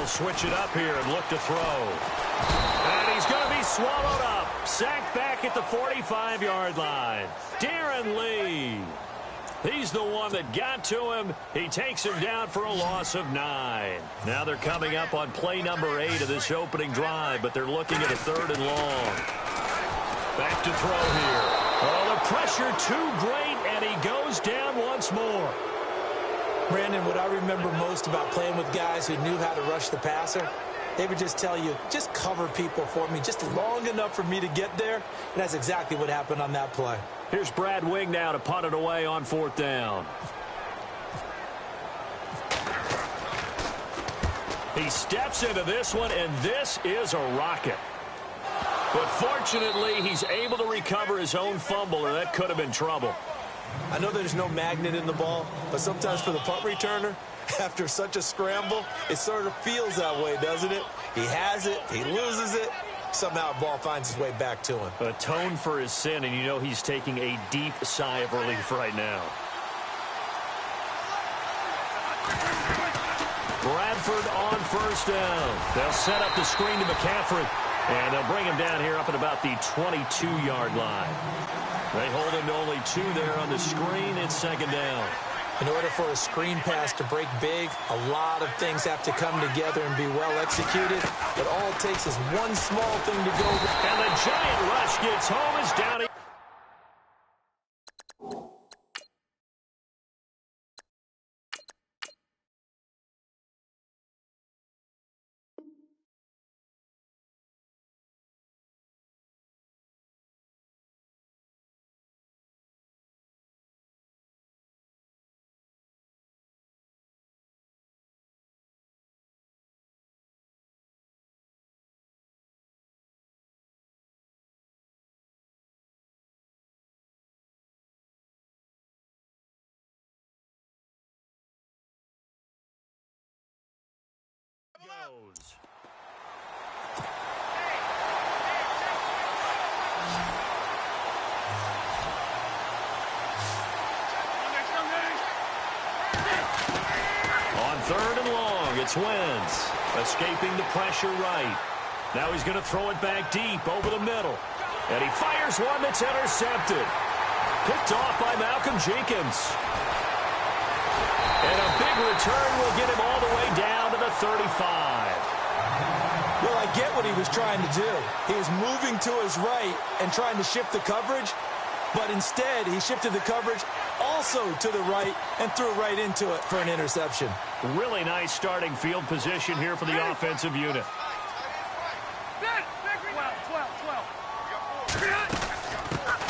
switch it up here and look to throw. And he's going to be swallowed up. Sacked back at the 45-yard line. Darren Lee. He's the one that got to him. He takes him down for a loss of 9. Now they're coming up on play number 8 of this opening drive, but they're looking at a 3rd and long. Back to throw here. Oh, the pressure too great, and he goes down once more. Brandon, what I remember most about playing with guys who knew how to rush the passer, they would just tell you, just cover people for me just long enough for me to get there. And that's exactly what happened on that play. Here's Brad Wing now to punt it away on 4th down. He steps into this one, and this is a rocket. But fortunately, he's able to recover his own fumble, or that could have been trouble. I know there's no magnet in the ball, but sometimes for the punt returner, after such a scramble, it sort of feels that way, doesn't it? He has it, he loses it, somehow the ball finds its way back to him. Atone for his sin, and you know he's taking a deep sigh of relief right now. Bradford on 1st down. They'll set up the screen to McCaffrey, and they'll bring him down here up at about the 22-yard line. They hold him to only 2 there on the screen. It's 2nd down. In order for a screen pass to break big, a lot of things have to come together and be well executed. But all it takes is one small thing to go. And the giant rush gets home as Downey. Goes. On 3rd and long, it's Wentz. Escaping the pressure right. Now he's going to throw it back deep over the middle. And he fires one that's intercepted. Picked off by Malcolm Jenkins. And a big return will get him all the way down to the 35. Well, I get what he was trying to do. He was moving to his right and trying to shift the coverage, but instead he shifted the coverage also to the right and threw right into it for an interception. Really nice starting field position here for the offensive unit.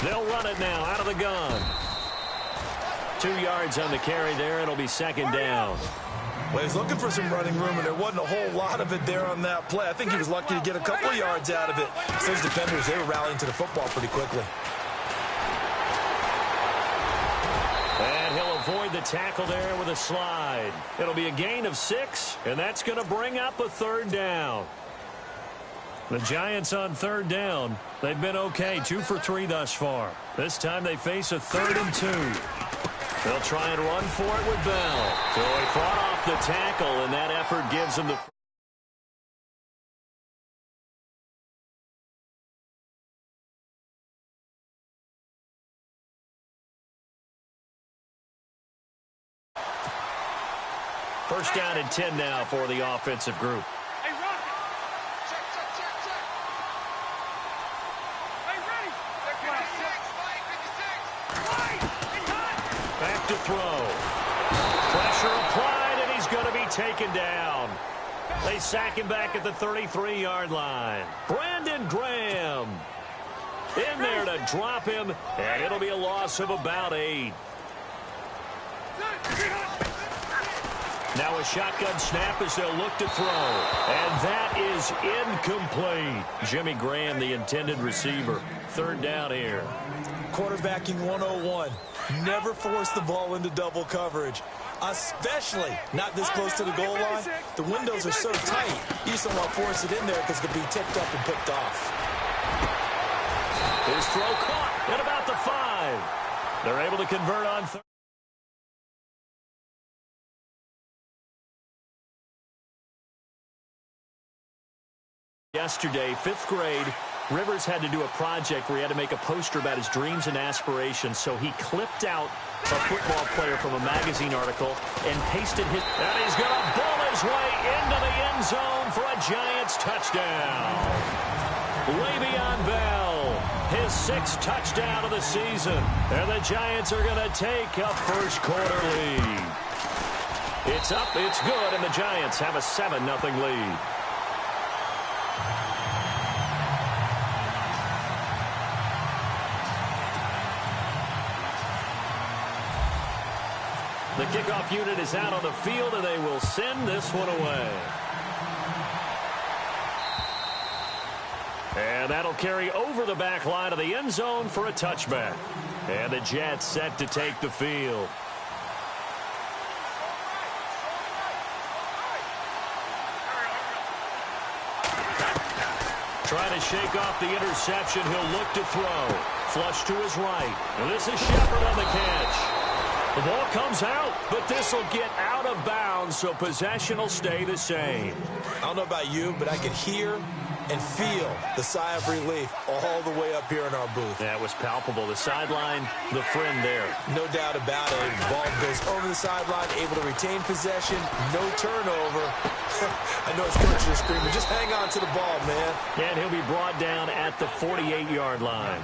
They'll run it now out of the gun. 2 yards on the carry there. It'll be 2nd down. Well, he's looking for some running room, and there wasn't a whole lot of it there on that play. I think he was lucky to get a couple of yards out of it. Those defenders, they were rallying to the football pretty quickly. And he'll avoid the tackle there with a slide. It'll be a gain of 6, and that's going to bring up a 3rd down. The Giants on 3rd down. They've been okay, 2 for 3 thus far. This time they face a 3rd and 2. They'll try and run for it with Bell. So he fought off the tackle, and that effort gives him the... First down and 10 now for the offensive group. Hey, Rocket. Check. Hey, ready. 56. Back to throw. Pressure applied, and he's going to be taken down. They sack him back at the 33-yard line. Brandon Graham in there to drop him, and it'll be a loss of about 8. Now a shotgun snap as they'll look to throw. And that is incomplete. Jimmy Graham, the intended receiver. 3rd down here. Quarterbacking 101. Never force the ball into double coverage, especially not this close to the goal line. The windows are so tight, you just don't want to force it in there because it could be tipped up and picked off. His throw caught at about the 5. They're able to convert on 3rd. Yesterday, 5th grade, Rivers had to do a project where he had to make a poster about his dreams and aspirations, so he clipped out a football player from a magazine article and pasted his... And he's going to ball his way into the end zone for a Giants touchdown. Le'Veon Bell, his 6th touchdown of the season, and the Giants are going to take a first-quarter lead. It's up, it's good, and the Giants have a 7-0 lead. The kickoff unit is out on the field, and they will send this one away. And that'll carry over the back line of the end zone for a touchback. And the Jets set to take the field. Trying to shake off the interception. He'll look to throw. Flush to his right. And this is Shepard on the catch. The ball comes out, but this will get out of bounds, so possession will stay the same. I don't know about you, but I could hear and feel the sigh of relief all the way up here in our booth. That was palpable. The sideline, the friend there. No doubt about it. The ball goes over the sideline, able to retain possession, no turnover. I know his coaches are screaming, just hang on to the ball, man. And he'll be brought down at the 48-yard line.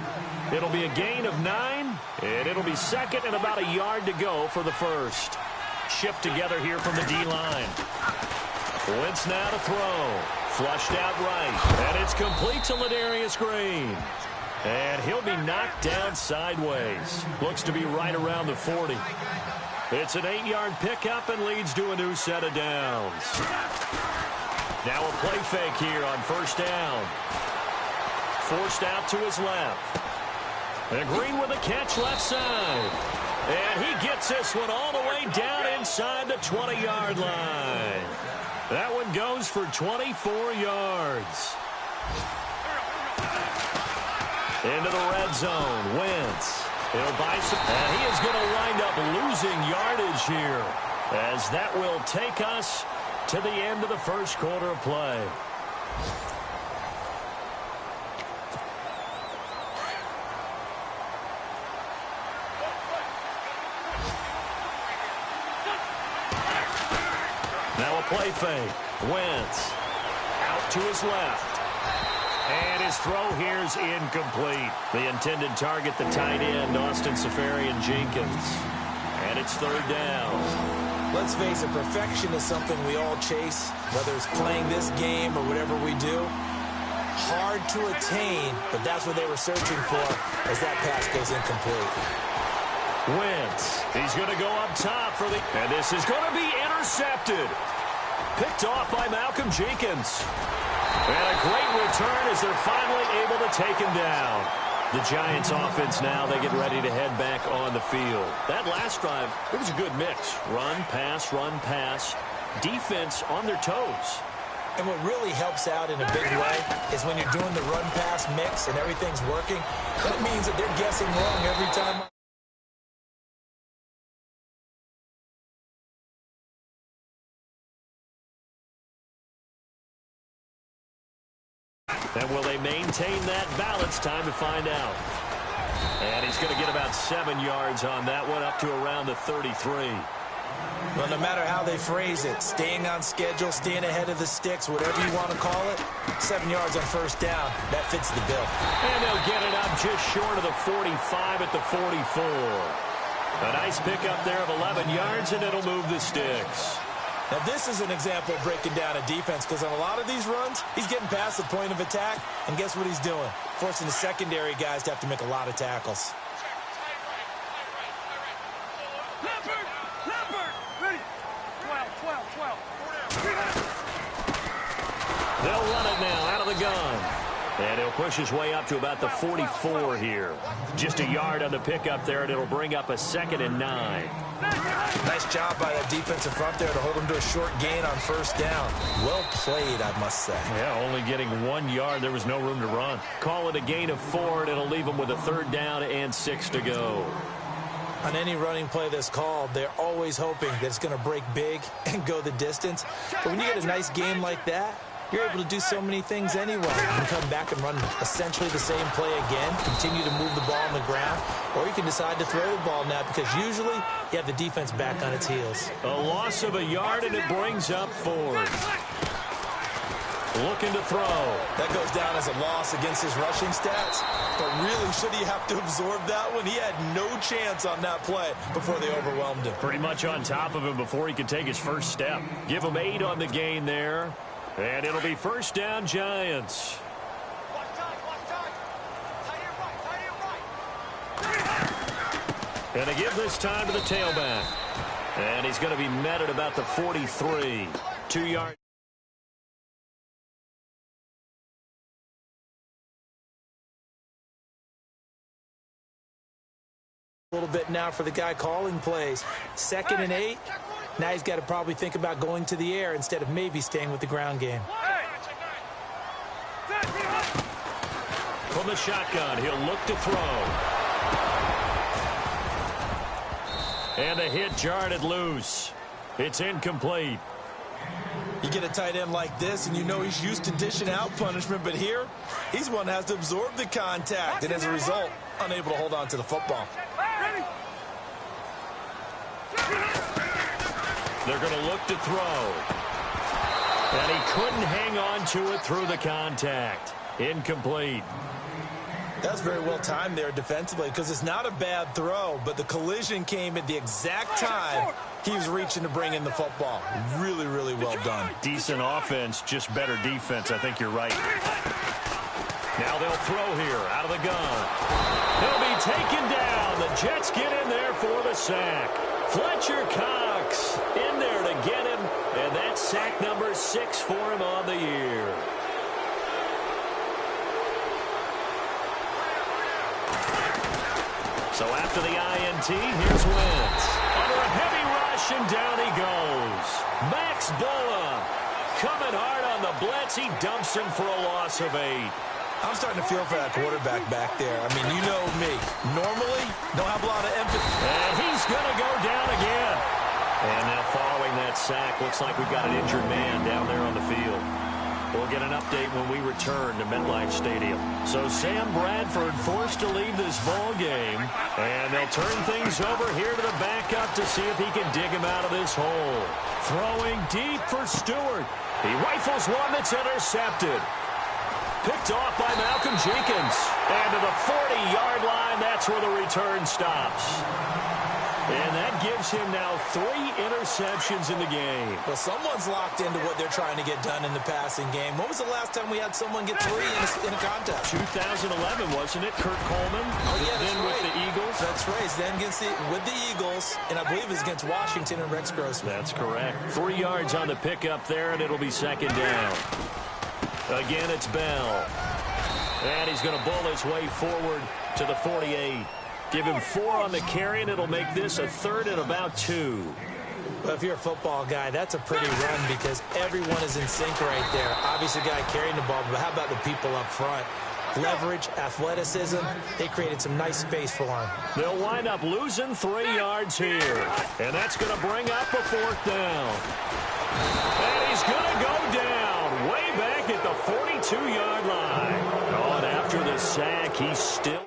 It'll be a gain of 9, and it'll be second and about a yard to go for the first. Shift together here from the D-line. Wentz now to throw. Flushed out right. And it's complete to Ladarius Green. And he'll be knocked down sideways. Looks to be right around the 40. It's an 8-yard pickup and leads to a new set of downs. Now a play fake here on first down. Forced out to his left. And Green with a catch left side. And he gets this one all the way down inside the 20-yard line. That one goes for 24 yards. Into the red zone. Wentz. He'll buy some. And he is going to wind up losing yardage here, as that will take us to the end of the first quarter of play. Now a play fake. Wentz out to his left. And his throw here is incomplete. The intended target, the tight end, Austin Seferian-Jenkins. And it's third down. Let's face it, perfection is something we all chase, whether it's playing this game or whatever we do. Hard to attain, but that's what they were searching for as that pass goes incomplete. Wentz. He's going to go up top for the... And this is going to be intercepted. Picked off by Malcolm Jenkins. And a great return as they're finally able to take him down. The Giants offense now, they get ready to head back on the field. That last drive, it was a good mix. Run, pass, defense on their toes. And what really helps out in a big way is when you're doing the run-pass mix and everything's working, that means that they're guessing wrong every time. And will they maintain that balance? Time to find out. And he's going to get about 7 yards on that one, up to around the 33. Well, no matter how they phrase it, staying on schedule, staying ahead of the sticks, whatever you want to call it, 7 yards on first down, that fits the bill. And they'll get it up just short of the 45 at the 44. A nice pickup there of 11 yards, and it'll move the sticks. Now, this is an example of breaking down a defense, because on a lot of these runs, he's getting past the point of attack, and guess what he's doing? Forcing the secondary guys to have to make a lot of tackles. Leopard! Ready? 12. They'll run it now out of the gun. And he'll push his way up to about the 44 here. Just a yard on the pickup there, and it'll bring up a 2nd and 9. Nice job by that defensive front there to hold him to a short gain on first down. Well played, I must say. Yeah, only getting 1 yard. There was no room to run. Call it a gain of 4, and it'll leave him with a 3rd down and 6 to go. On any running play that's called, they're always hoping that it's going to break big and go the distance. But when you get a nice game like that, you're able to do so many things anyway. You can come back and run essentially the same play again, continue to move the ball on the ground, or you can decide to throw the ball now because usually you have the defense back on its heels. A loss of a yard, and it brings up fourth. Looking to throw. That goes down as a loss against his rushing stats, but really, should he have to absorb that one? He had no chance on that play before they overwhelmed him. Pretty much on top of him before he could take his first step. Give him 8 on the gain there, and it'll be first down, Giants. And they give this time to the tailback. And he's going to be met at about the 43. 2 yards. A little bit now for the guy calling plays. 2nd and 8. Now he's got to probably think about going to the air instead of maybe staying with the ground game. From the shotgun, he'll look to throw. And the hit jarred it loose. It's incomplete. You get a tight end like this, and you know he's used to dishing out punishment, but here, he's one that has to absorb the contact, and as a result, unable to hold on to the football. They're going to look to throw. And he couldn't hang on to it through the contact. Incomplete. That's very well timed there defensively because it's not a bad throw, but the collision came at the exact time he was reaching to bring in the football. Really, really well done. Decent offense, just better defense. I think you're right. Now they'll throw here out of the gun. He'll be taken down. The Jets get in there for the sack. Fletcher Cox in there to get him, and that's sack number 6 for him on the year. So after the INT, here's Wentz. Under a heavy rush, and down he goes. Max Bola coming hard on the blitz. He dumps him for a loss of 8. I'm starting to feel for that quarterback back there. I mean, you know me. Normally, don't have a lot of empathy. And he's going to go down again. And now following that sack, looks like we've got an injured man down there on the field. We'll get an update when we return to MetLife Stadium. So Sam Bradford forced to leave this ball game. And they'll turn things over here to the backup to see if he can dig him out of this hole. Throwing deep for Stewart. He rifles one that's intercepted. Picked off by Malcolm Jenkins. And to the 40-yard line, that's where the return stops. And that gives him now 3 interceptions in the game. Well, someone's locked into what they're trying to get done in the passing game. When was the last time we had someone get 3 in a contest? 2011, wasn't it? Kurt Coleman. Oh, yeah, that's then right. With the Eagles. That's right. Then with the Eagles, and I believe it's against Washington and Rex Grossman. That's correct. 3 yards on the pickup there, and it'll be 2nd down. Again, it's Bell. And he's going to bull his way forward to the 48. Give him 4 on the carry, and it'll make this a 3rd and about 2. Well, if you're a football guy, that's a pretty run because everyone is in sync right there. Obviously, the guy carrying the ball, but how about the people up front? Leverage, athleticism, they created some nice space for him. They'll wind up losing 3 yards here. And that's going to bring up a 4th down. And he's going to go down way back at the 42-yard line. Oh, and after the sack, he's still...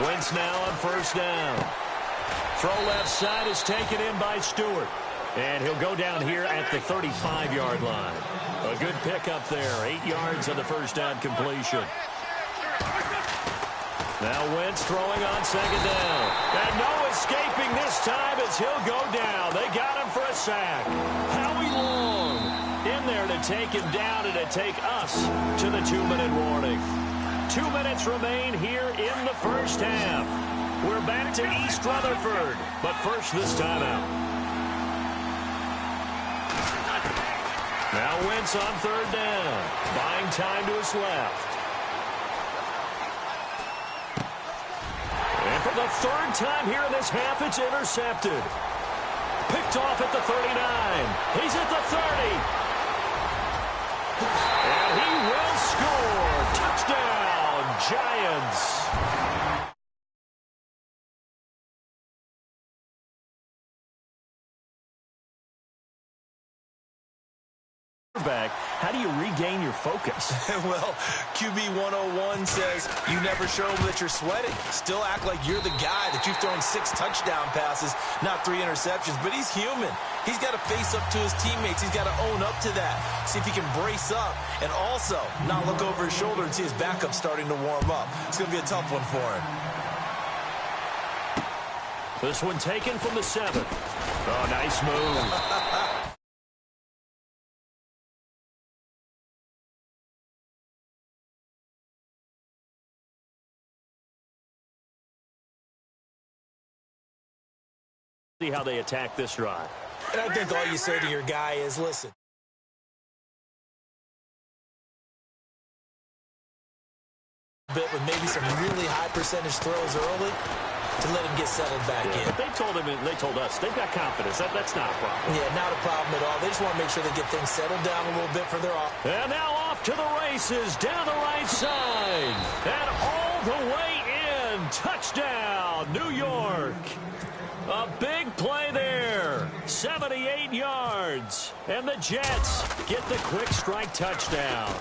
Wentz now on 1st down. Throw left side is taken in by Stewart. And he'll go down here at the 35-yard line. A good pickup there. 8 yards on the 1st down completion. Now Wentz throwing on 2nd down. And no escaping this time as he'll go down. They got him for a sack. Howie Long in there to take him down and to take us to the 2-minute warning. 2 minutes remain here in the 1st half. We're back to East Rutherford, but first this timeout. Now Wentz on 3rd down, buying time to his left. And for the 3rd time here in this half, it's intercepted. Picked off at the 39. He's at the 30. And he will score. Touchdown, Giants. How do you regain your focus? Well, QB 101 says you never show them that you're sweating. Still act like you're the guy, that you've thrown 6 touchdown passes, not 3 interceptions. But he's human. He's got to face up to his teammates. He's got to own up to that. See if he can brace up and also not look over his shoulder and see his backup starting to warm up. It's going to be a tough one for him. This one taken from the 7. Oh, nice move. See how they attack this drive. And I think all you say to your guy is, listen, bit with maybe some really high percentage throws early to let him get settled back in. But they told us they've got confidence. That's not a problem. Yeah, not a problem at all. They just want to make sure they get things settled down a little bit for their off. And now off to the races down the right side. And all the way in. Touchdown, New York. A big play there, 78 yards, and the Jets get the quick strike touchdown.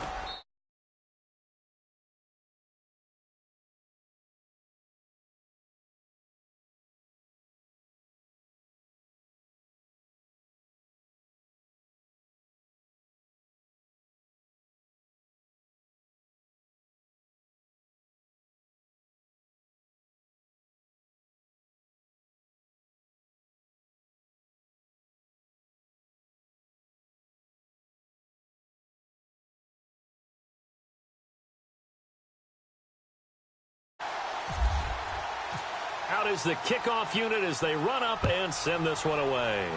Out is the kickoff unit as they run up and send this one away.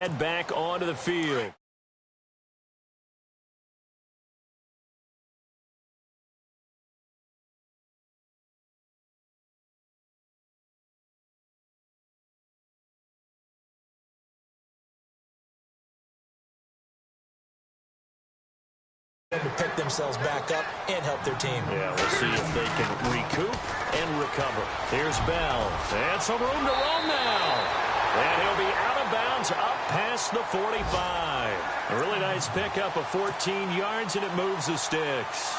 Head back onto the field. To pick themselves back up and help their team. Yeah, we'll see if they can recoup and recover. Here's Bell. And some room to roam now. And he'll be out of bounds up past the 45. A really nice pickup of 14 yards, and it moves the sticks.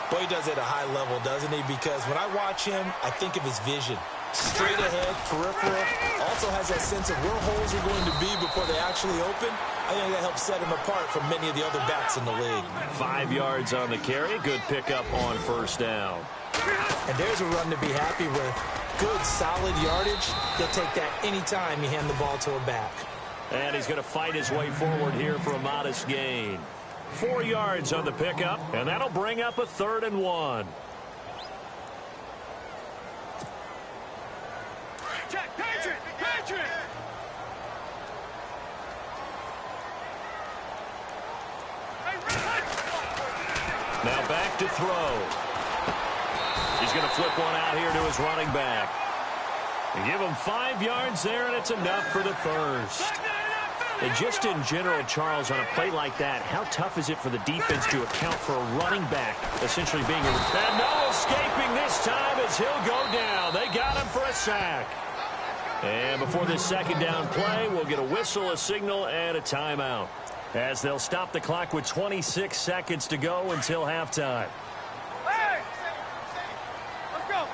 Boy, he does it at a high level, doesn't he? Because when I watch him, I think of his vision. Straight ahead, peripheral. Also has that sense of where holes are going to be before they actually open. I think that helps set him apart from many of the other backs in the league. 5 yards on the carry. Good pickup on first down. And there's a run to be happy with. Good, solid yardage. He'll take that anytime you hand the ball to a back. And he's going to fight his way forward here for a modest gain. 4 yards on the pickup, and that'll bring up a 3rd and 1. Now back to throw. He's going to flip one out here to his running back. And give him 5 yards there, and it's enough for the first. And just in general, Charles, on a play like that, how tough is it for the defense to account for a running back essentially being a... And no escaping this time as he'll go down. They got him for a sack. And before this second down play, we'll get a whistle, a signal, and a timeout, as they'll stop the clock with 26 seconds to go until halftime. Hey! Let's go.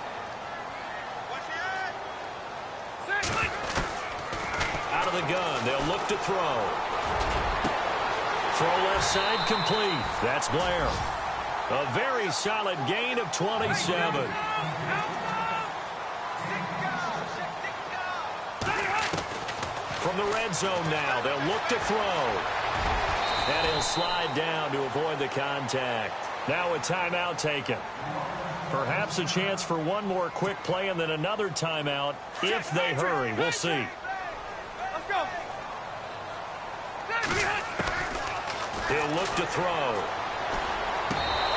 Out of the gun, they'll look to throw. Throw left side complete. That's Blair. A very solid gain of 27. From the red zone now, they'll look to throw. And he'll slide down to avoid the contact. Now a timeout taken. Perhaps a chance for one more quick play and then another timeout if they hurry. We'll see. Let's go. He'll look to throw.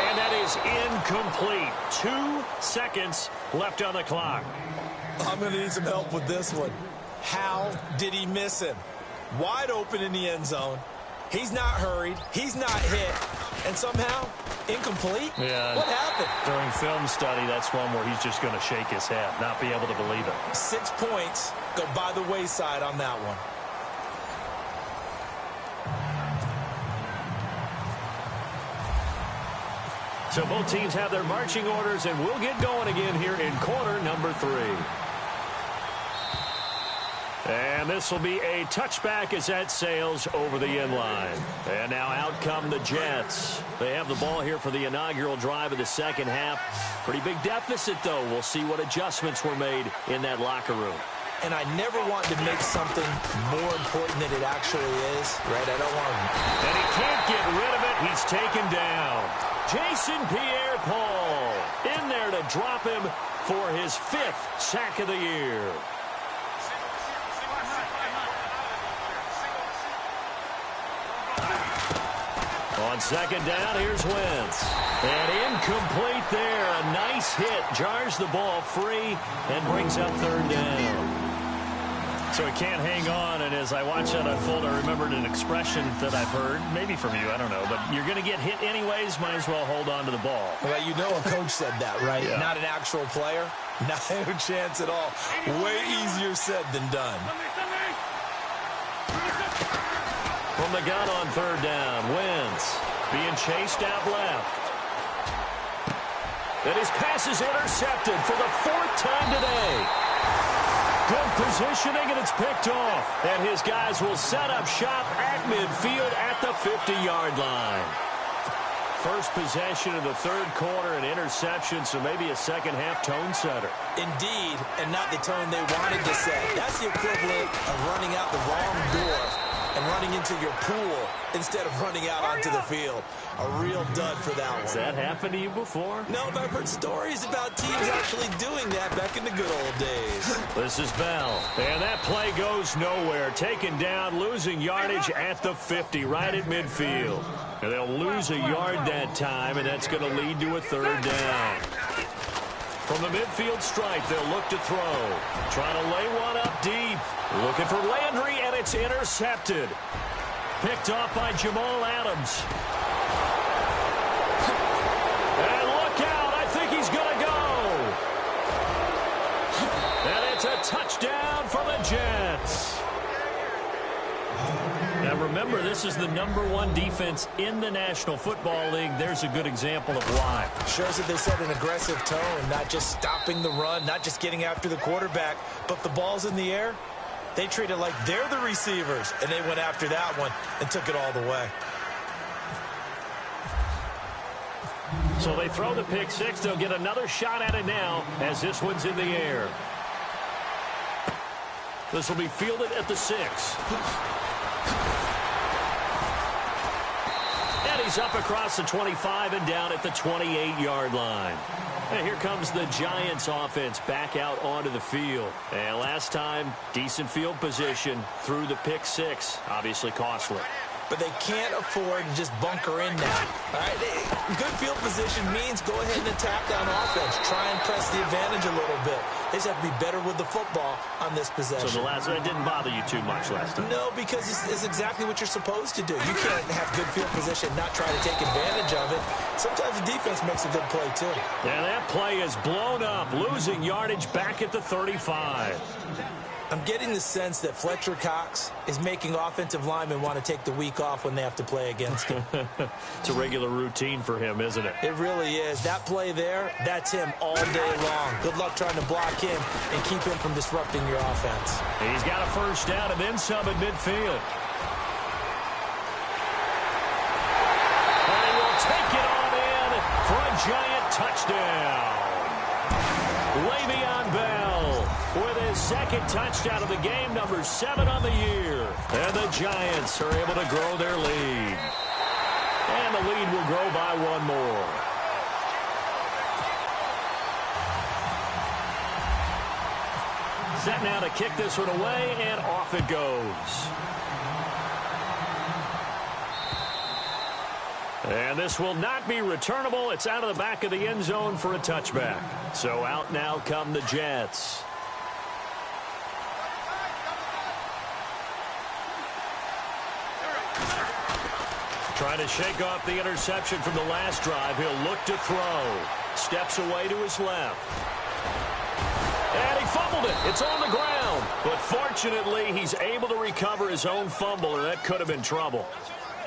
And that is incomplete. 2 seconds left on the clock. I'm going to need some help with this one. How did he miss him? Wide open in the end zone. He's not hurried. He's not hit. And somehow, incomplete? Yeah. What happened? During film study, that's one where he's just going to shake his head, not be able to believe it. 6 points go by the wayside on that one. So both teams have their marching orders, and we'll get going again here in quarter number 3. And this will be a touchback as that sails over the end line. And now out come the Jets. They have the ball here for the inaugural drive of the second half. Pretty big deficit, though. We'll see what adjustments were made in that locker room. And I never want to make something more important than it actually is, right? I don't want to. And he can't get rid of it. He's taken down. Jason Pierre-Paul in there to drop him for his 5th sack of the year. On second down, here's Wentz. And incomplete there. A nice hit. Jars the ball free and brings up 3rd down. So he can't hang on, and as I watch that unfold, I remembered an expression that I've heard, maybe from you, I don't know, but you're going to get hit anyways, might as well hold on to the ball. Well, you know a coach said that, right? Yeah. Not an actual player. Not a chance at all. Way easier said than done. From the gun on 3rd down, Wentz being chased out left. And his pass is intercepted for the 4th time today. Good positioning, and it's picked off. And his guys will set up shop at midfield at the 50-yard line. First possession of the 3rd quarter, an interception, so maybe a second-half tone setter. Indeed, and not the tone they wanted to set. That's the equivalent of running out the wrong door and running into your pool instead of running out onto the field. A real dud for that one. Has that happened to you before? No, but I've heard stories about teams actually doing that back in the good old days. This is Bell. And that play goes nowhere. Taken down, losing yardage at the 50, right at midfield. And they'll lose a yard that time, and that's going to lead to a 3rd down. From the midfield stripe, they'll look to throw. Trying to lay one up deep. Looking for Landry, and it's intercepted. Picked off by Jamal Adams. And look out, I think he's going to go. And it's a touchdown for the Jets. Now remember, this is the #1 defense in the National Football League. There's a good example of why. Shows that they set an aggressive tone, not just stopping the run, not just getting after the quarterback, but the ball's in the air. They treat it like they're the receivers, and they went after that one and took it all the way. So they throw the pick 6. They'll get another shot at it now as this one's in the air. This will be fielded at the 6. And he's up across the 25 and down at the 28-yard line. And here comes the Giants offense back out onto the field. And last time, decent field position through the pick 6. Obviously costly. But they can't afford to just bunker in now. All right? Good field position means go ahead and attack on offense. Try and press the advantage a little bit. They just have to be better with the football on this possession. So that didn't bother you too much last time? No, because it's exactly what you're supposed to do. You can't have good field position, not try to take advantage of it. Sometimes the defense makes a good play, too. And that play is blown up, losing yardage back at the 35. I'm getting the sense that Fletcher Cox is making offensive linemen want to take the week off when they have to play against him. It's a regular routine for him, isn't it? It really is. That play there, that's him all day long. Good luck trying to block him and keep him from disrupting your offense. He's got a first down and then some at midfield. And he will take it on in for a Giant touchdown. Le'Veon Bell with his 2nd touchdown of the game, number 7 on the year. And the Giants are able to grow their lead. And the lead will grow by 1 more. Set now to kick this one away, and off it goes. And this will not be returnable. It's out of the back of the end zone for a touchback. So out now come the Jets. Trying to shake off the interception from the last drive. He'll look to throw. Steps away to his left. And he fumbled it. It's on the ground. But fortunately, he's able to recover his own fumble, or that could have been trouble.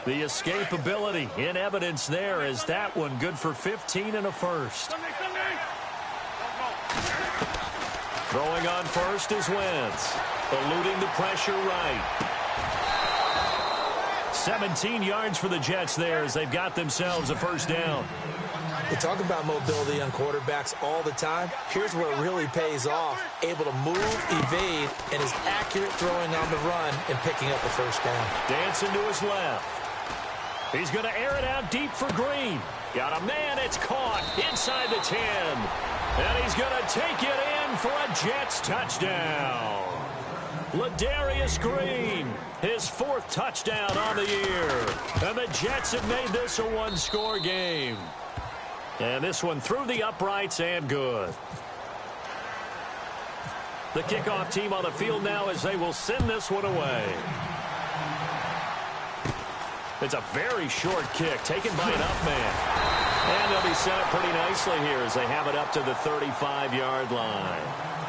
The escapability in evidence there as that one good for 15 and a first. Throwing on first is Wentz. Eluding the pressure right. 17 yards for the Jets there as they've got themselves a first down. We talk about mobility on quarterbacks all the time. Here's where it really pays off. Able to move, evade, and is accurate throwing on the run and picking up the first down. Dancing to his left. He's going to air it out deep for Green. Got a man, it's caught inside the 10. And he's going to take it in for a Jets touchdown. Ladarius Green, his 4th touchdown on the year. And the Jets have made this a one-score game. And this one through the uprights and good. The kickoff team on the field now as they will send this one away. It's a very short kick taken by an up man. And they'll be set up pretty nicely here as they have it up to the 35-yard line.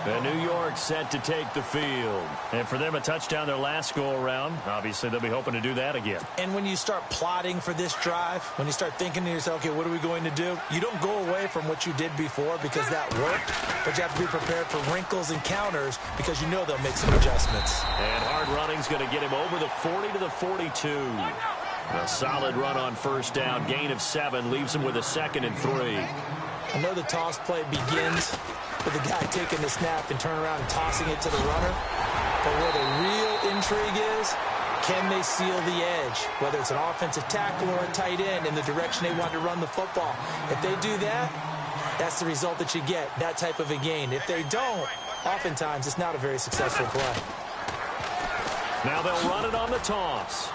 And New York set to take the field. And for them, a touchdown their last go-around. Obviously, they'll be hoping to do that again. And when you start plotting for this drive, when you start thinking to yourself, okay, what are we going to do? You don't go away from what you did before because that worked. But you have to be prepared for wrinkles and counters because you know they'll make some adjustments. And hard running's going to get him over the 40 to the 42. A solid run on first down. Gain of 7 leaves him with a 2nd and 3. I know the toss play begins with the guy taking the snap and turn around and tossing it to the runner. But where the real intrigue is, can they seal the edge? Whether it's an offensive tackle or a tight end in the direction they want to run the football. If they do that, that's the result that you get, that type of a gain. If they don't, oftentimes it's not a very successful play. Now they'll run it on the toss.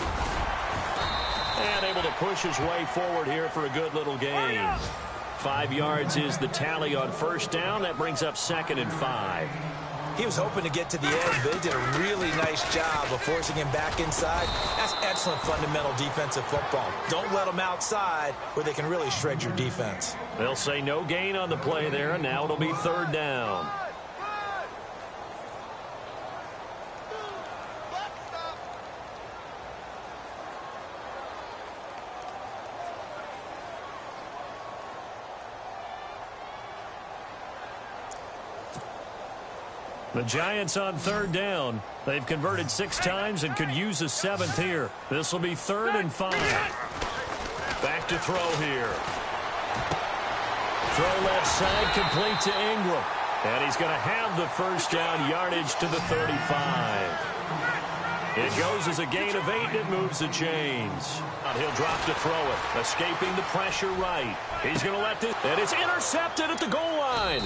And able to push his way forward here for a good little gain. 5 yards is the tally on first down. That brings up 2nd and 5. He was hoping to get to the edge, but they did a really nice job of forcing him back inside. That's excellent fundamental defensive football. Don't let them outside where they can really shred your defense. They'll say no gain on the play there, and now it'll be 3rd down. The Giants on 3rd down. They've converted 6 times and could use a 7th here. This will be 3rd and 5. Back to throw here. Throw left side, complete to Ingram. And he's going to have the first down, yardage to the 35. It goes as a gain of 8, and it moves the chains. He'll drop to throw it, escaping the pressure right. He's going to let this, and it's intercepted at the goal line.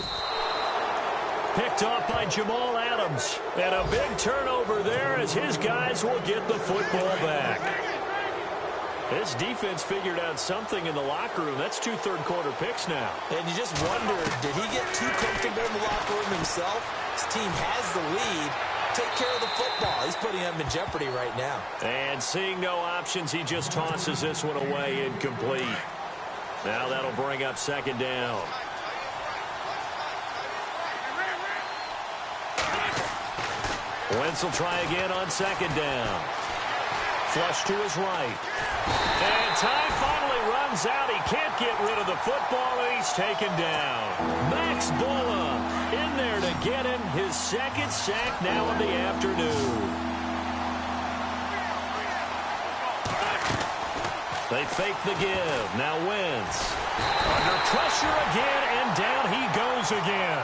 Picked off by Jamal Adams. And a big turnover there as his guys will get the football back. This defense figured out something in the locker room. That's 2 third-quarter picks now. And you just wonder, did he get too comfortable in the locker room himself? His team has the lead. Take care of the football. He's putting them in jeopardy right now. And seeing no options, he just tosses this one away incomplete. Now that'll bring up 2nd down. Wentz will try again on 2nd down. Flush to his right. And time finally runs out. He can't get rid of the football, and he's taken down. Max Bulla in there to get him his 2nd sack now in the afternoon. They fake the give. Now Wentz. Under pressure again, and down he goes again.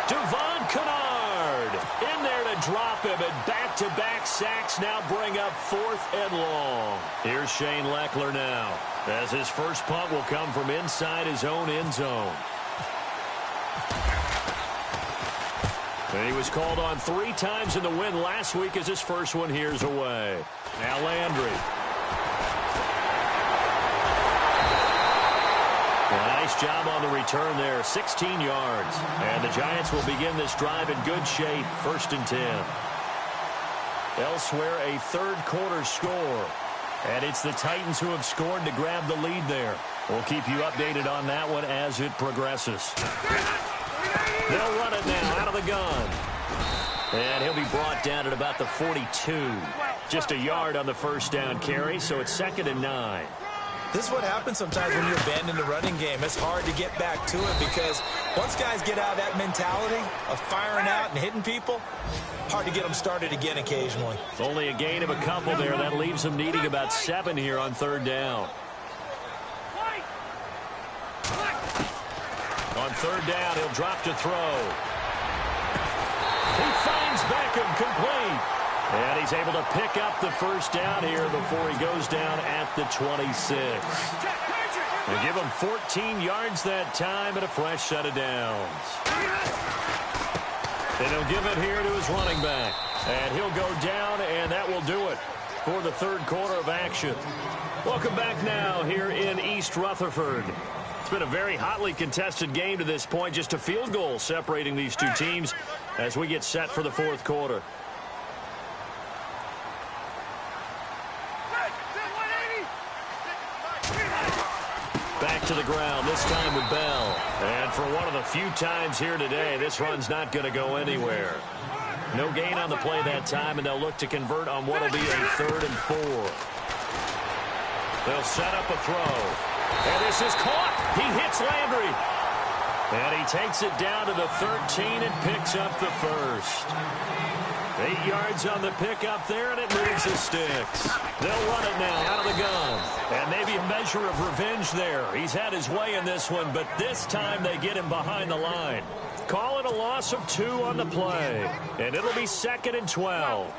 Devon Kennard in there to drop him, and back-to-back sacks now bring up 4th and long. Here's Shane Leckler now, as his first punt will come from inside his own end zone. And he was called on 3 times in the win last week as his first one here's away. Now Landry. Nice job on the return there, 16 yards. And the Giants will begin this drive in good shape, 1st and 10. Elsewhere, a third-quarter score. And it's the Titans who have scored to grab the lead there. We'll keep you updated on that one as it progresses. They'll run it now out of the gun. And he'll be brought down at about the 42. Just a yard on the first down carry, so it's 2nd and 9. This is what happens sometimes when you abandon the running game. It's hard to get back to it because once guys get out of that mentality of firing out and hitting people, hard to get them started again occasionally. Only a gain of a couple there. That leaves them needing about 7 here on 3rd down. On 3rd down, he'll drop to throw. He finds Beckham complete. And he's able to pick up the first down here before he goes down at the 26. They give him 14 yards that time and a fresh set of downs. And he'll give it here to his running back. And he'll go down, and that will do it for the third quarter of action. Welcome back now here in East Rutherford. It's been a very hotly contested game to this point. Just a field goal separating these two teams as we get set for the fourth quarter. Back to the ground, this time with Bell. And for one of the few times here today, this run's not going to go anywhere. No gain on the play that time, and they'll look to convert on what will be a 3rd and 4. They'll set up a throw. And this is caught. He hits Landry. And he takes it down to the 13 and picks up the first. 8 yards on the pickup there, and it moves the sticks. They'll run it now out of the gun. And maybe a measure of revenge there. He's had his way in this one, but this time they get him behind the line. Call it a loss of 2 on the play. And it'll be 2nd and 12.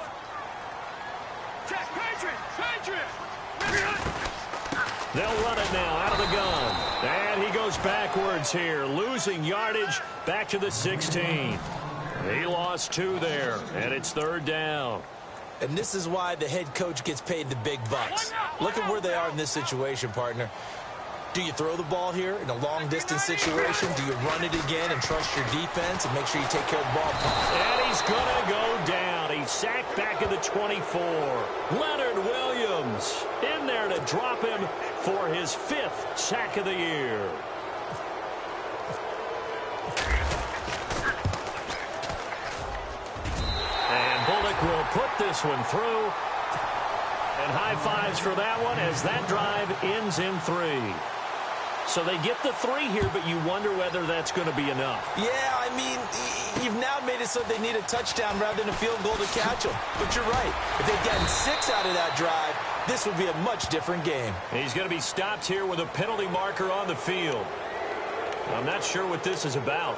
They'll run it now out of the gun. And he goes backwards here, losing yardage back to the 16. He lost 2 there, and it's 3rd down. And this is why the head coach gets paid the big bucks. Look at where they are in this situation, partner. Do you throw the ball here in a long-distance situation? Do you run it again and trust your defense and make sure you take care of the ball? And he's going to go down. He's sacked back at the 24. Leonard Williams in there to drop him for his 5th sack of the year. Bullock will put this one through. And high fives for that one as that drive ends in 3. So they get the 3 here, but you wonder whether that's going to be enough. Yeah, I mean, you've now made it so they need a touchdown rather than a field goal to catch them. But you're right. If they'd gotten 6 out of that drive, this would be a much different game. He's going to be stopped here with a penalty marker on the field. I'm not sure what this is about.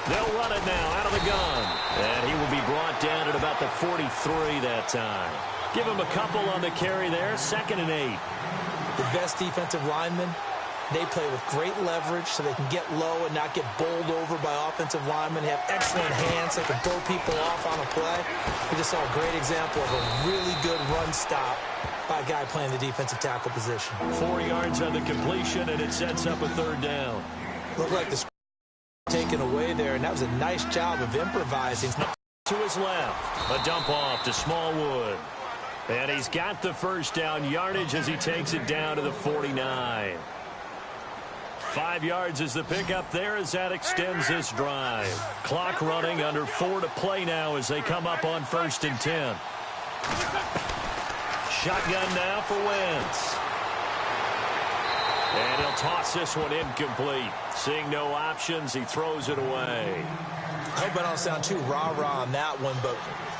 They'll run it now out of the gun. And he will be brought down at about the 43 that time. Give him a couple on the carry there. 2nd and 8. The best defensive linemen, they play with great leverage so they can get low and not get bowled over by offensive linemen. They have excellent hands. They can throw people off on a play. We just saw a great example of a really good run stop by a guy playing the defensive tackle position. 4 yards on the completion, and it sets up a 3rd down. Looked like the taken away there, and that was a nice job of improvising. To his left, a dump off to Smallwood. And he's got the first down yardage as he takes it down to the 49. 5 yards is the pickup there as that extends this drive. Clock running, under 4 to play now as they come up on 1st and 10. Shotgun now for Wentz. And he'll toss this one incomplete. Seeing no options, he throws it away. I hope I don't sound too rah-rah on that one, but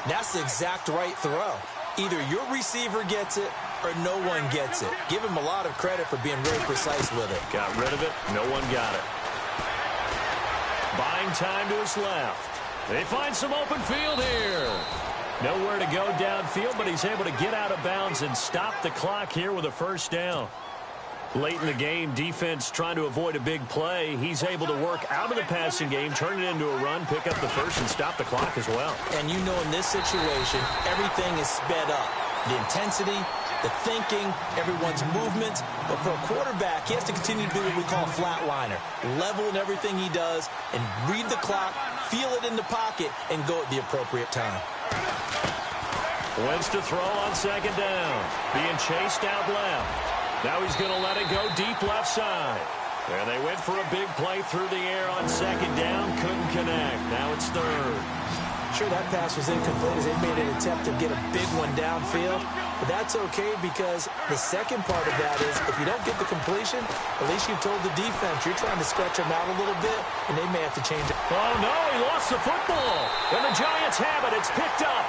that's the exact right throw. Either your receiver gets it or no one gets it. Give him a lot of credit for being very precise with it. Got rid of it. No one got it. Buying time to his left. They find some open field here. Nowhere to go downfield, but he's able to get out of bounds and stop the clock here with a first down. Late in the game, defense trying to avoid a big play. He's able to work out of the passing game, turn it into a run, pick up the first, and stop the clock as well. And you know in this situation, everything is sped up. The intensity, the thinking, everyone's movements. But for a quarterback, he has to continue to do what we call a flatliner. Level in everything he does and read the clock, feel it in the pocket, and go at the appropriate time. Wentz to throw on second down. Being chased out left. Now he's going to let it go deep left side. And they went for a big play through the air on second down. Couldn't connect. Now it's third. Sure, that pass was incomplete as they made an attempt to get a big one downfield. But that's okay because the second part of that is if you don't get the completion, at least you've told the defense you're trying to stretch them out a little bit, and they may have to change it. Oh, no, he lost the football. And the Giants have it. It's picked up.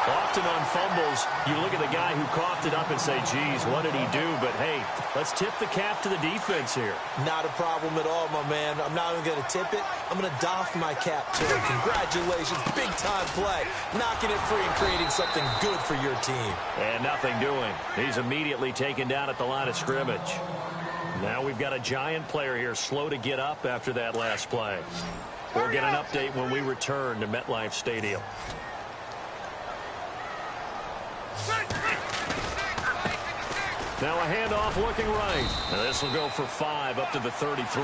Often on fumbles, you look at the guy who coughed it up and say, geez, what did he do? But, hey, let's tip the cap to the defense here. Not a problem at all, my man. I'm not even going to tip it. I'm going to doff my cap to him. Congratulations. Big-time play. Knocking it free and creating something good for your team. And nothing doing. He's immediately taken down at the line of scrimmage. Now we've got a Giant player here slow to get up after that last play. We'll get an update when we return to MetLife Stadium. Now a handoff looking right. And this will go for 5 up to the 33.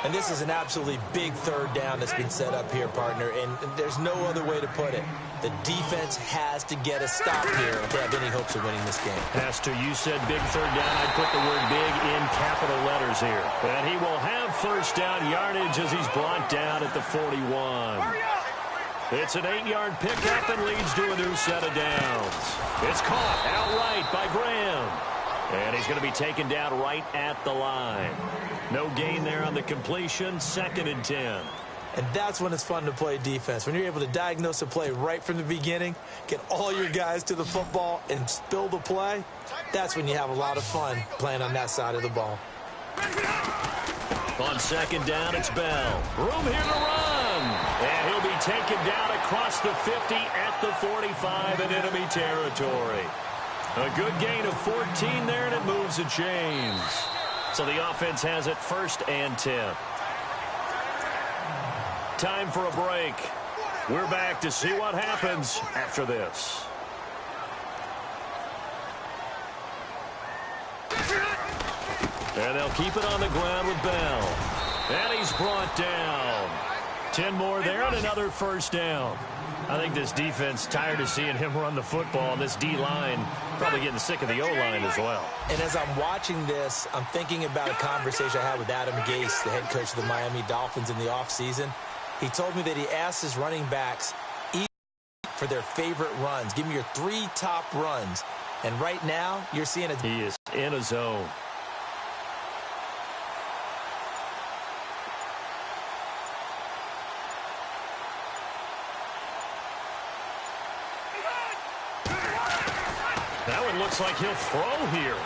And this is an absolutely big third down that's been set up here, partner, and there's no other way to put it. The defense has to get a stop here if they have any hopes of winning this game. Pastor, you said big third down. I'd put the word big in capital letters here. And he will have first down yardage as he's brought down at the 41. It's an 8-yard pickup and leads to a new set of downs. It's caught outright by Graham. And he's going to be taken down right at the line. No gain there on the completion. 2nd and 10. And that's when it's fun to play defense. When you're able to diagnose a play right from the beginning, get all your guys to the football, and spill the play, that's when you have a lot of fun playing on that side of the ball. On second down, it's Bell. Room here to run. And he'll be taken down across the 50 at the 45 in enemy territory. A good gain of 14 there, and it moves the chains. So the offense has it 1st and 10. Time for a break. We're back to see what happens after this. And they'll keep it on the ground with Bell. And he's brought down. 10 more there and another first down. I think this defense tired of seeing him run the football. And this D-line probably getting sick of the O-line as well. And as I'm watching this, I'm thinking about a conversation I had with Adam Gase, the head coach of the Miami Dolphins in the offseason. He told me that he asked his running backs each for their favorite runs. Give me your 3 top runs. And right now, you're seeing it. He is in a zone. That one looks like he'll throw here.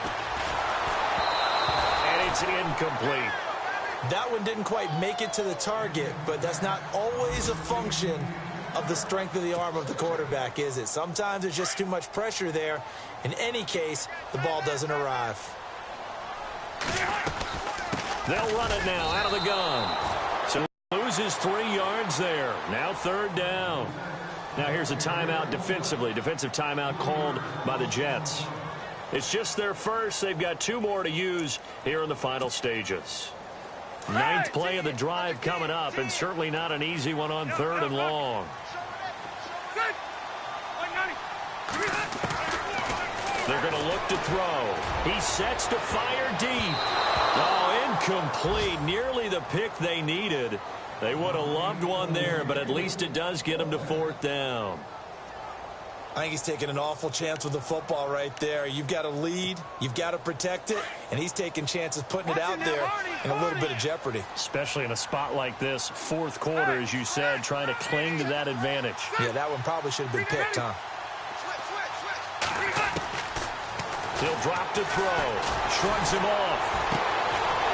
And it's incomplete. That one didn't quite make it to the target, but that's not always a function of the strength of the arm of the quarterback, is it? Sometimes there's just too much pressure there. In any case, the ball doesn't arrive. They'll run it now out of the gun. So loses 3 yards there. Now 3rd down. Now here's a timeout defensively. Defensive timeout called by the Jets. It's just their first. They've got 2 more to use here in the final stages. 9th play of the drive coming up, and certainly not an easy one on 3rd and long. They're going to look to throw. He sets to fire deep. Oh, incomplete. Nearly the pick they needed. They would have loved one there, but at least it does get them to 4th down. I think he's taking an awful chance with the football right there. You've got to lead, you've got to protect it, and he's taking chances putting it out there in a little bit of jeopardy. Especially in a spot like this, 4th quarter, as you said, trying to cling to that advantage. Yeah, that one probably should have been picked, huh? He'll drop to throw. Shrugs him off.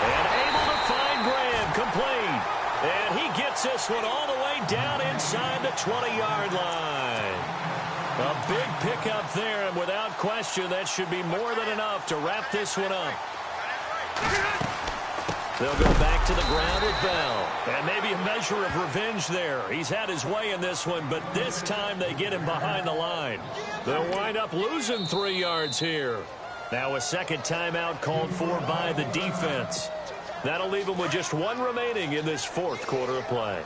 And able to find Graham. Complete. And he gets this one all the way down inside the 20-yard line. A big pickup there, and without question, that should be more than enough to wrap this one up. They'll go back to the ground with Bell. And maybe a measure of revenge there. He's had his way in this one, but this time they get him behind the line. They'll wind up losing 3 yards here. Now a second timeout called for by the defense. That'll leave them with just 1 remaining in this fourth quarter of play.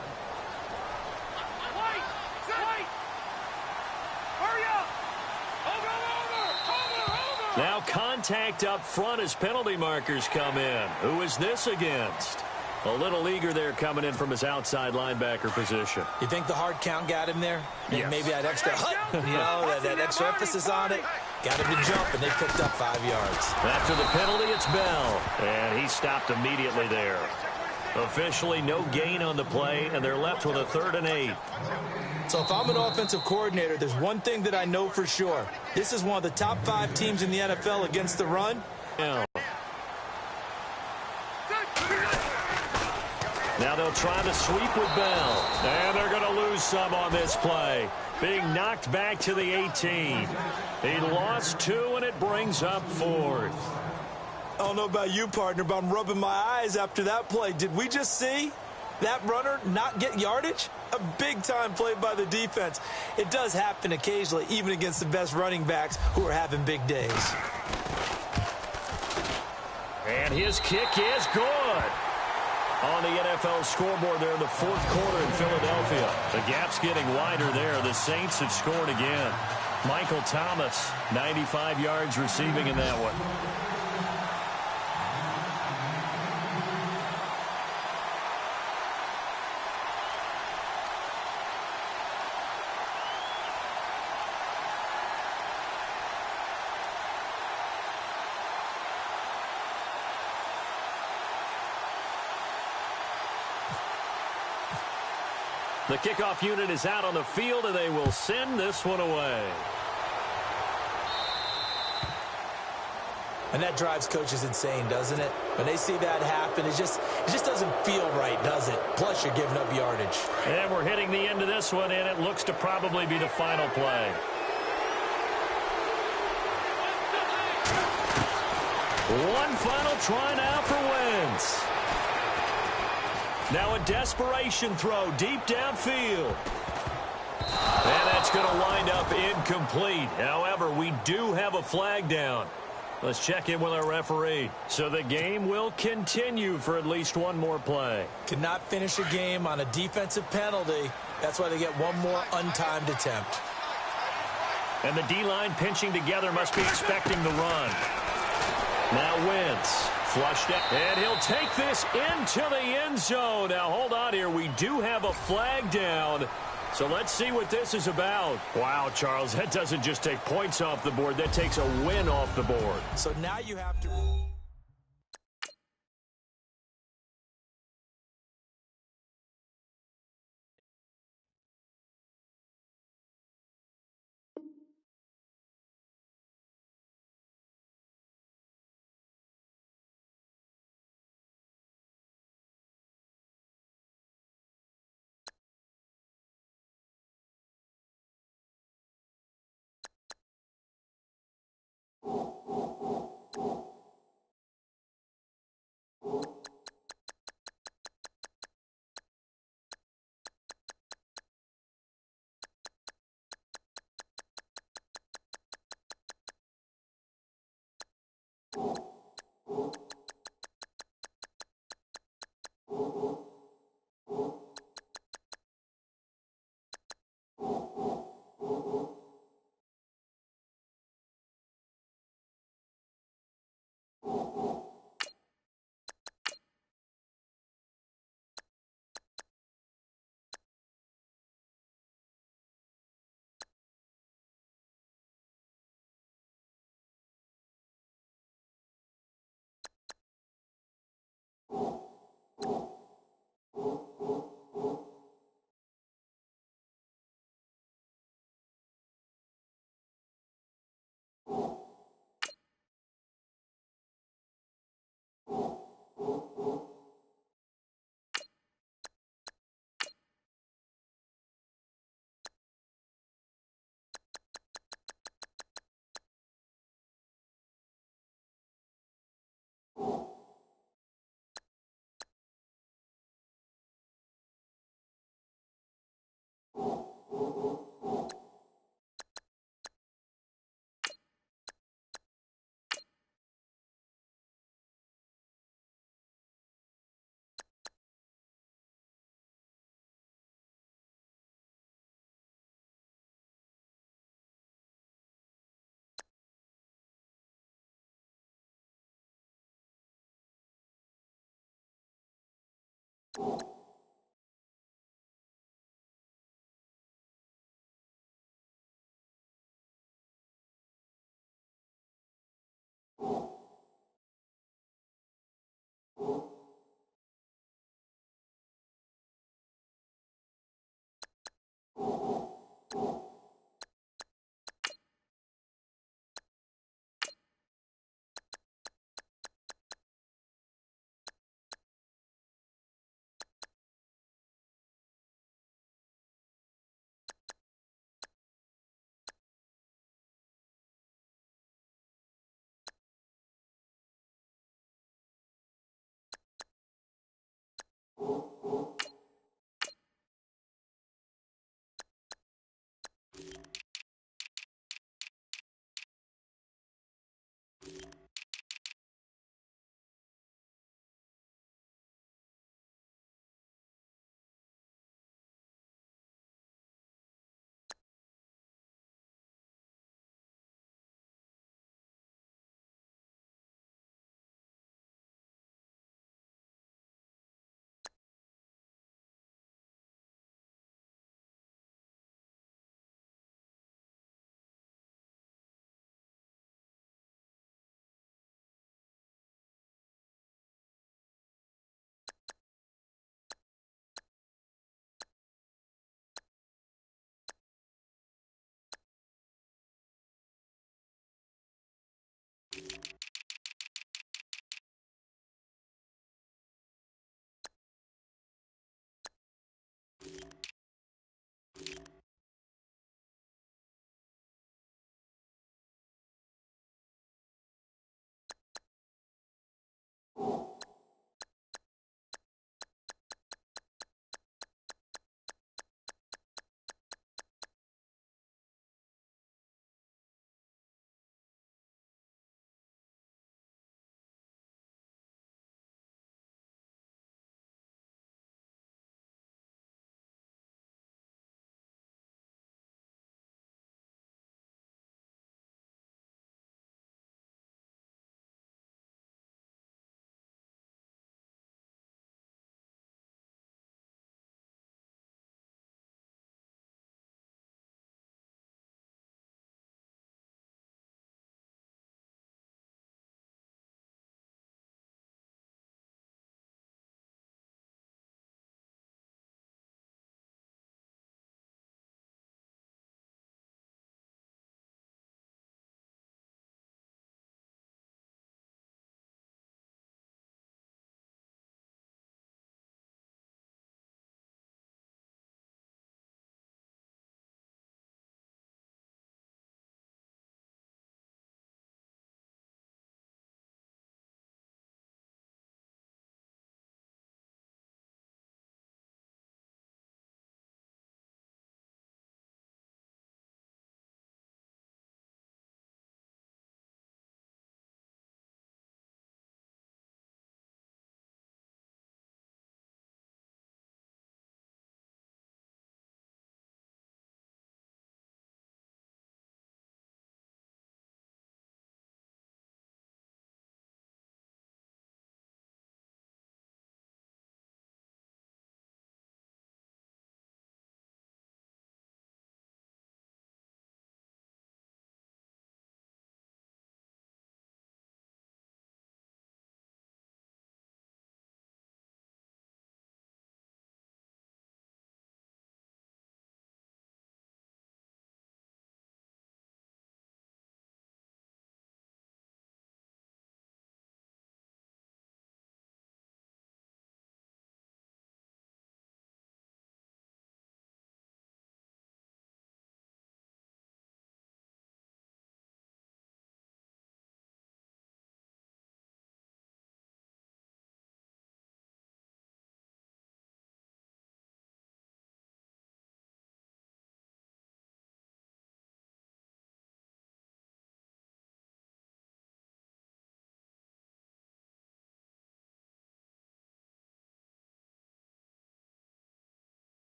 Now contact up front as penalty markers come in. Who is this against? A little eager there coming in from his outside linebacker position. You think the hard count got him there? Yes. Maybe that extra that extra emphasis on it. Got him to jump, and they picked up 5 yards. After the penalty, it's Bell. And he stopped immediately there. Officially no gain on the play, and they're left with a 3rd and 8. So if I'm an offensive coordinator, there's one thing that I know for sure. This is one of the top 5 teams in the NFL against the run. Now they'll try the sweep with Bell. And they're going to lose some on this play. Being knocked back to the 18. He lost 2, and it brings up 4th. I don't know about you, partner, but I'm rubbing my eyes after that play. Did we just see that runner not get yardage? A big-time play by the defense. It does happen occasionally, even against the best running backs who are having big days. And his kick is good. On the NFL scoreboard there in the fourth quarter in Philadelphia. The gap's getting wider there. The Saints have scored again. Michael Thomas, 95 yards receiving in that one. The kickoff unit is out on the field, and they will send this one away. And that drives coaches insane, doesn't it? When they see that happen, it just doesn't feel right, does it? Plus, you're giving up yardage. And we're hitting the end of this one, and it looks to probably be the final play. One final try now for Wentz. Now a desperation throw deep downfield. And that's going to wind up incomplete. However, we do have a flag down. Let's check in with our referee. So the game will continue for at least one more play. Cannot finish a game on a defensive penalty. That's why they get one more untimed attempt. And the D-line pinching together must be expecting the run. Now Wentz. Flushed out, and he'll take this into the end zone. Now, hold on here. We do have a flag down, so let's see what this is about. Wow, Charles, that doesn't just take points off the board. That takes a win off the board. So now you have to...